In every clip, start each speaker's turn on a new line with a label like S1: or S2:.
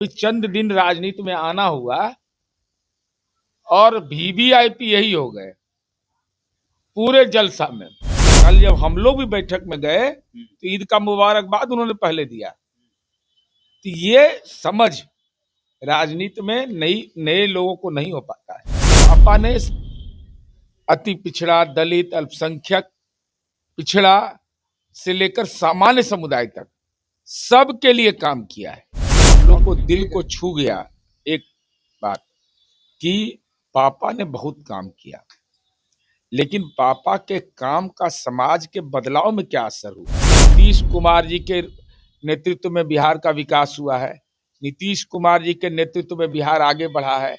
S1: चंद दिन राजनीति में आना हुआ और वीवीआईपी यही हो गए पूरे जलसा में। कल जब हम लोग भी बैठक में गए तो ईद का मुबारकबाद उन्होंने पहले दिया। तो ये समझ राजनीति में नए लोगों को नहीं हो पाता है। पापा ने अति पिछड़ा, दलित, अल्पसंख्यक, पिछड़ा से लेकर सामान्य समुदाय तक सबके लिए काम किया है। हम लोग को दिल को छू गया एक बात कि पापा ने बहुत काम किया, लेकिन पापा के काम का समाज के बदलाव में क्या असर हुआ। नीतीश कुमार जी के नेतृत्व में बिहार का विकास हुआ है। नीतीश कुमार जी के नेतृत्व में बिहार आगे बढ़ा है।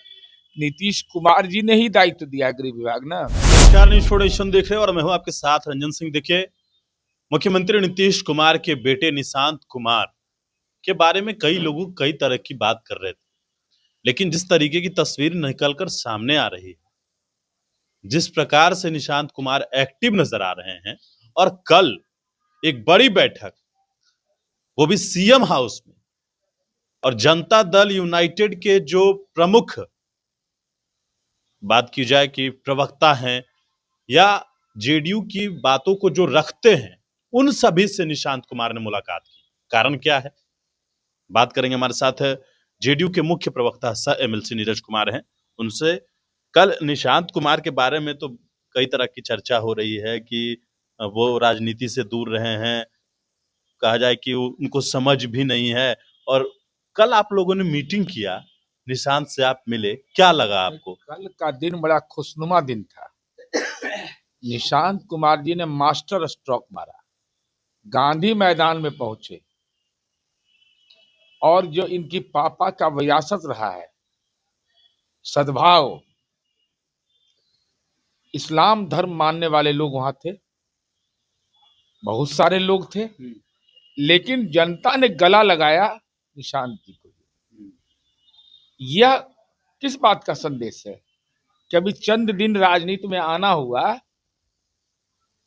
S1: नीतीश कुमार जी ने ही दायित्व दिया गृह विभाग ना।
S2: नमस्कार, न्यूज़ फाउंडेशन देख रहे हैं और मैं हूं आपके साथ रंजन सिंह। देखिए, मुख्यमंत्री नीतीश कुमार के बेटे निशांत कुमार के बारे में कई लोग कई तरह की बात कर रहे थे, लेकिन जिस तरीके की तस्वीर निकलकर सामने आ रही है, जिस प्रकार से निशांत कुमार एक्टिव नजर आ रहे हैं, और कल एक बड़ी बैठक, वो भी सीएम हाउस में, और जनता दल यूनाइटेड के जो प्रमुख, बात की जाए कि प्रवक्ता हैं या जेडीयू की बातों को जो रखते हैं, उन सभी से निशांत कुमार ने मुलाकात की। कारण क्या है, बात करेंगे। हमारे साथ जेडीयू के मुख्य प्रवक्ता सह एमएलसी नीरज कुमार हैं। उनसे कल निशांत कुमार के बारे में तो कई तरह की चर्चा हो रही है कि वो राजनीति से दूर रहे हैं, कहा जाए कि उनको समझ भी नहीं है। और कल आप लोगों ने मीटिंग किया, निशांत से आप मिले, क्या लगा आपको?
S1: कल का दिन बड़ा खुशनुमा दिन था। निशांत कुमार जी ने मास्टर स्ट्रोक मारा, गांधी मैदान में पहुंचे, और जो इनकी पापा का विरासत रहा है, सद्भाव, इस्लाम धर्म मानने वाले लोग वहां थे, बहुत सारे लोग थे, लेकिन जनता ने गला लगाया निशांत जी को। यह किस बात का संदेश है कि अभी चंद दिन राजनीति में आना हुआ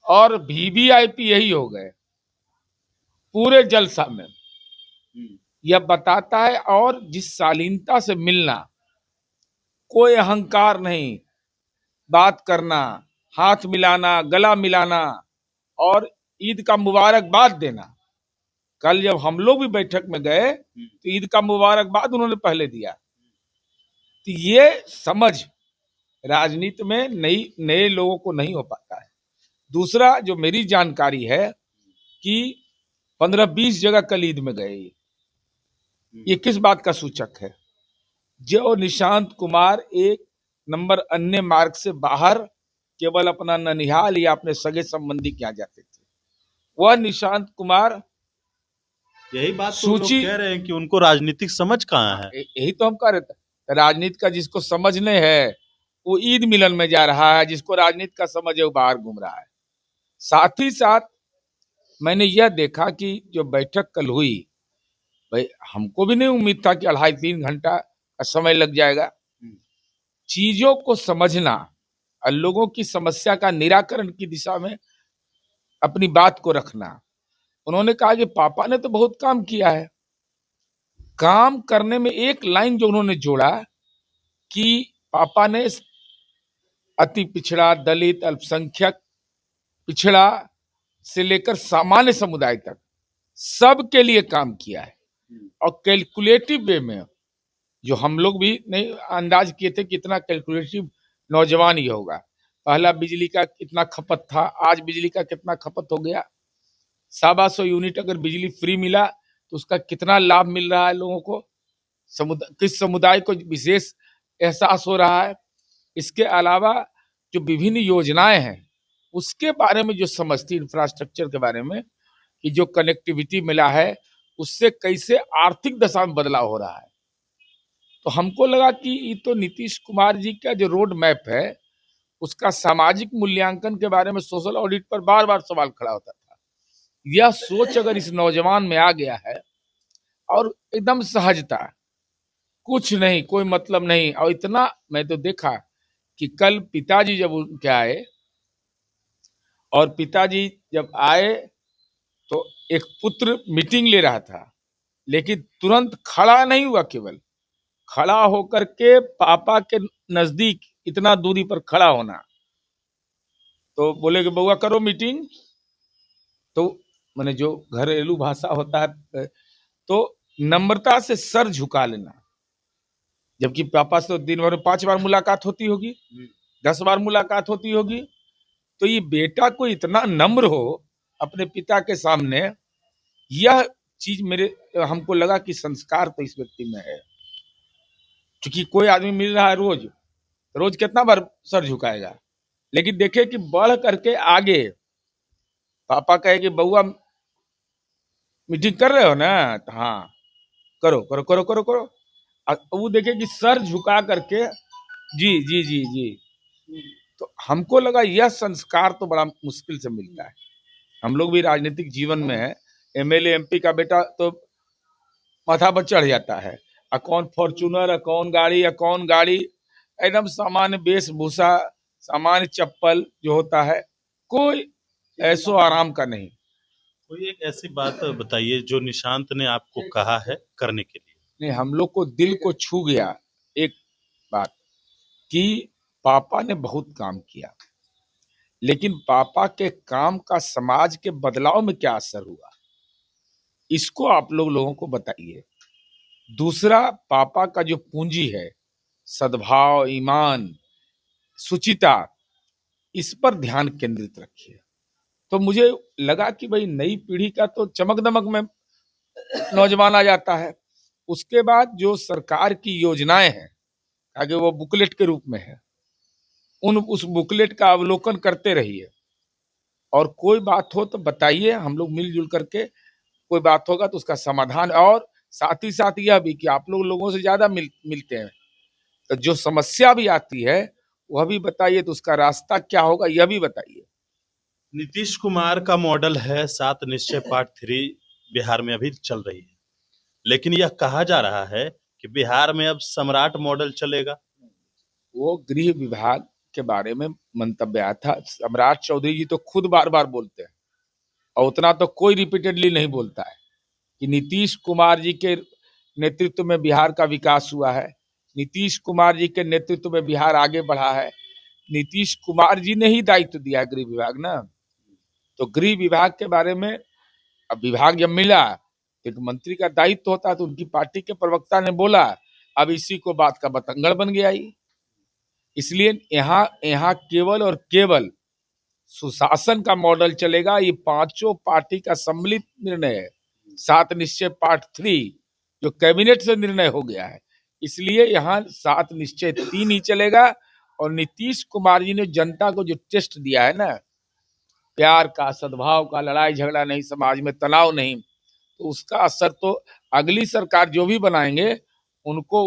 S1: और वीवीआईपी यही हो गए पूरे जलसा में। यह बताता है, और जिस शालीनता से मिलना, कोई अहंकार नहीं, बात करना, हाथ मिलाना, गला मिलाना और ईद का मुबारकबाद देना। कल जब हम लोग भी बैठक में गए तो ईद का मुबारकबाद उन्होंने पहले दिया। तो ये समझ राजनीति में नए लोगों को नहीं हो पाता है। दूसरा, जो मेरी जानकारी है कि 15-20 जगह कल ईद में गए, ये किस बात का सूचक है? जो निशांत कुमार एक नंबर अन्य मार्ग से बाहर केवल अपना ननिहाल या अपने सगे संबंधी के यहाँ जाते थे, वह निशांत कुमार
S2: यही बात तो लोग कह रहे हैं कि उनको राजनीतिक समझ कहाँ है।
S1: यही तो हम कह रहे थे, राजनीति का जिसको समझने है वो ईद मिलन में जा रहा है, जिसको राजनीति का समझ है वो बाहर घूम रहा है। साथ ही साथ मैंने यह देखा कि जो बैठक कल हुई, भाई हमको भी नहीं उम्मीद था कि 2.5-3 घंटा का समय लग जाएगा। चीजों को समझना और लोगों की समस्या का निराकरण की दिशा में अपनी बात को रखना। उन्होंने कहा कि पापा ने तो बहुत काम किया है। काम करने में एक लाइन जो उन्होंने जोड़ा कि पापा ने अति पिछड़ा, दलित, अल्पसंख्यक, पिछड़ा से लेकर सामान्य समुदाय तक सबके लिए काम किया है। और कैलकुलेटिव वे में, जो हम लोग भी नहीं अंदाज किए थे कितना कैलकुलेटिव नौजवान ये होगा। पहला बिजली का कितना खपत था, आज बिजली का कितना खपत हो गया। 125 यूनिट अगर बिजली फ्री मिला तो उसका कितना लाभ मिल रहा है लोगों को, किस समुदाय को विशेष एहसास हो रहा है। इसके अलावा जो विभिन्न योजनाएं हैं उसके बारे में जो समझती, इंफ्रास्ट्रक्चर के बारे में कि जो कनेक्टिविटी मिला है उससे कैसे आर्थिक दशा में बदलाव हो रहा है। तो हमको लगा कि ये तो नीतीश कुमार जी का जो रोड मैप है उसका सामाजिक मूल्यांकन के बारे में सोशल ऑडिट पर बार बार सवाल खड़ा होता था। यह सोच अगर इस नौजवान में आ गया है और एकदम सहजता, कुछ नहीं, कोई मतलब नहीं, और इतना मैं तो देखा कि कल पिताजी जब उनके आए, और पिताजी जब आए तो एक पुत्र मीटिंग ले रहा था, लेकिन तुरंत खड़ा नहीं हुआ, केवल खड़ा होकर के पापा के नजदीक इतना दूरी पर खड़ा होना, तो बोले कि बउआ करो मीटिंग। तो मैंने जो घरेलू भाषा होता है, तो नम्रता से सर झुका लेना। जबकि पापा से तो दिन भर में 5 बार मुलाकात होती होगी, 10 बार मुलाकात होती होगी। तो ये बेटा को इतना नम्र हो अपने पिता के सामने, यह चीज हमको लगा कि संस्कार तो इस व्यक्ति में है। क्योंकि कोई आदमी मिल रहा है रोज, रोज कितना बार सर झुकाएगा। लेकिन देखे कि बढ़ करके आगे पापा कहे कि बउआ मीटिंग कर रहे हो ना, तो हाँ करो करो करो करो करो। वो देखे कि सर झुका करके जी जी जी जी, तो हमको लगा यह संस्कार तो बड़ा मुश्किल से मिलता है। हम लोग भी राजनीतिक जीवन में है, एमएलए एमपी का बेटा तो माथा पर चढ़ जाता है, कौन फॉर्चूनर, कौन गाड़ी, कौन गाड़ी, एकदम सामान्य वेशभूषा, सामान्य चप्पल जो होता है, कोई ऐसो आराम का नहीं।
S2: कोई एक ऐसी बात बताइए जो निशांत ने आपको कहा है करने के लिए।
S1: नहीं, हम लोग को दिल को छू गया एक बात कि पापा ने बहुत काम किया, लेकिन पापा के काम का समाज के बदलाव में क्या असर हुआ, इसको आप लोगों को बताइए। दूसरा, पापा का जो पूंजी है, सद्भाव, ईमान, सुचिता, इस पर ध्यान केंद्रित रखिए। तो मुझे लगा कि भाई नई पीढ़ी का तो चमक दमक में नौजवान आ जाता है। उसके बाद जो सरकार की योजनाएं हैं, आगे वो बुकलेट के रूप में है, उस बुकलेट का अवलोकन करते रहिए, और कोई बात हो तो बताइए, हम लोग मिलजुल करके कोई बात होगा तो उसका समाधान। और साथ ही साथ यह भी कि आप लोगों से ज्यादा मिलते हैं, तो जो समस्या भी आती है वह भी बताइए, तो उसका रास्ता क्या होगा यह भी बताइए।
S2: नीतीश कुमार का मॉडल है 7 निश्चय पार्ट 3 बिहार में अभी चल रही है, लेकिन यह कहा जा रहा है कि बिहार में अब सम्राट मॉडल चलेगा।
S1: वो गृह विभाग के बारे में मंतव्य आया था। सम्राट चौधरी जी तो खुद बार बार बोलते हैं, और उतना तो कोई रिपीटेडली नहीं बोलता है कि नीतीश कुमार जी के नेतृत्व में बिहार का विकास हुआ है, नीतीश कुमार जी के नेतृत्व में बिहार आगे बढ़ा है। नीतीश कुमार जी ने ही दायित्व दिया गृह विभाग ना, तो गृह विभाग के बारे में अब विभाग जब मिला तो एक मंत्री का दायित्व होता है, तो उनकी पार्टी के प्रवक्ता ने बोला, अब इसी को बात का बतंगड़ बन गया ही। इसलिए यहाँ यहाँ केवल और केवल सुशासन का मॉडल चलेगा। ये पांचों पार्टी का सम्मिलित निर्णय है, 7 निश्चय पार्ट 3 जो कैबिनेट से निर्णय हो गया है। इसलिए यहाँ 7 निश्चय 3 ही चलेगा। और नीतीश कुमार जी ने जनता को जो टेस्ट दिया है ना, प्यार का, सद्भाव का, लड़ाई झगड़ा नहीं, समाज में तनाव नहीं, तो उसका असर तो अगली सरकार जो भी बनाएंगे उनको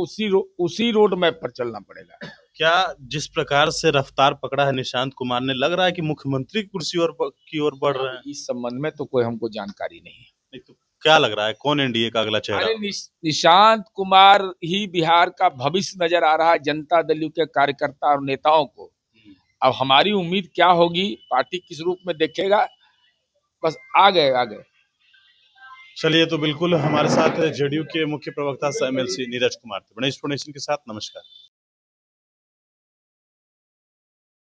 S1: उसी रोड मैप पर चलना पड़ेगा।
S2: क्या जिस प्रकार से रफ्तार पकड़ा है निशांत कुमार ने, लग रहा है कि मुख्यमंत्री की कुर्सी की ओर बढ़ रहे हैं?
S1: इस संबंध में तो कोई हमको जानकारी नहीं है।
S2: तो क्या लग रहा है, कौन एनडीए का अगला चेहरा?
S1: अरे निशांत कुमार ही बिहार का भविष्य नजर आ रहा है जनता दल के कार्यकर्ता और नेताओं को। अब हमारी उम्मीद क्या होगी, पार्टी किस रूप में देखेगा, बस आ गए।
S2: चलिए, तो बिल्कुल हमारे साथ जेडीयू के मुख्य प्रवक्ता एमएलसी नीरज कुमार थे। बड़े इंफॉर्मेशन के साथ नमस्कार।